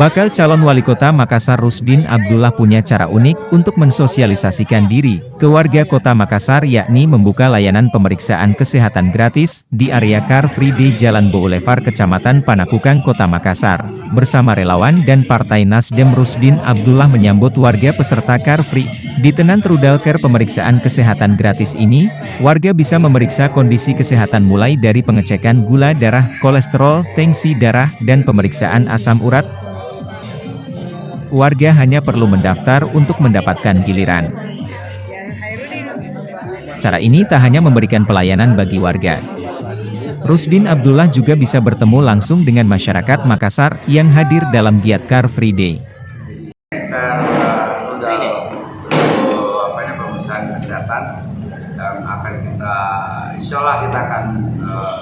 Bakal calon wali kota Makassar Rusdin Abdullah punya cara unik untuk mensosialisasikan diri ke warga kota Makassar, yakni membuka layanan pemeriksaan kesehatan gratis di area Car Free Day Jalan Boulevard Kecamatan Panakukang Kota Makassar. Bersama relawan dan Partai Nasdem, Rusdin Abdullah menyambut warga peserta Car Free. Di tenan rudal care pemeriksaan kesehatan gratis ini, warga bisa memeriksa kondisi kesehatan mulai dari pengecekan gula darah, kolesterol, tensi darah, dan pemeriksaan asam urat. Warga hanya perlu mendaftar untuk mendapatkan giliran. Cara ini tak hanya memberikan pelayanan bagi warga. Rusdin Abdullah juga bisa bertemu langsung dengan masyarakat Makassar yang hadir dalam giat Car Free Day. Pemeriksaan kesehatan yang akan kita, insya Allah kita akan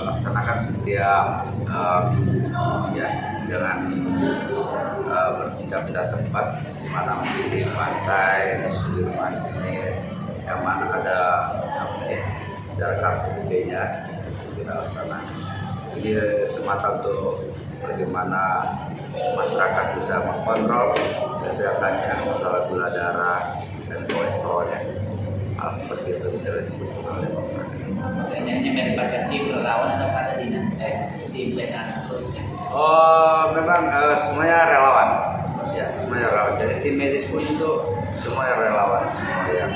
laksanakan setiap ya, jangan berpindah-pindah tempat, mana mungkin di pantai, di Sudirman sini, yang mana ada jarak Car Free Day-nya kita laksanakan. Ini semata untuk bagaimana masyarakat bisa mengontrol kesehatannya, masalah gula darah dan kolesterolnya. Hal seperti itu sudah dibutuhkan oleh masyarakat. Hanya melibatkan tim relawan atau pada dinas tim pelayanan terusnya? Oh, memang semuanya relawan. Ya, semuanya relawan. Jadi tim medis pun itu semuanya relawan, semua yang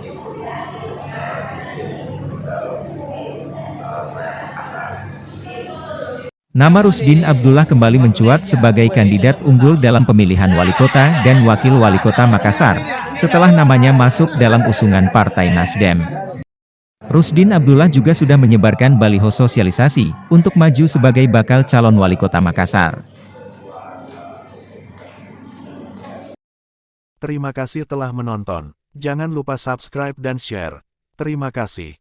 ikut saya Makassar. Nama Rusdin Abdullah kembali mencuat sebagai kandidat unggul dalam pemilihan wali kota dan wakil wali kota Makassar, setelah namanya masuk dalam usungan Partai Nasdem. Rusdin Abdullah juga sudah menyebarkan baliho sosialisasi untuk maju sebagai bakal calon wali kota Makassar. Terima kasih telah menonton. Jangan lupa subscribe dan share. Terima kasih.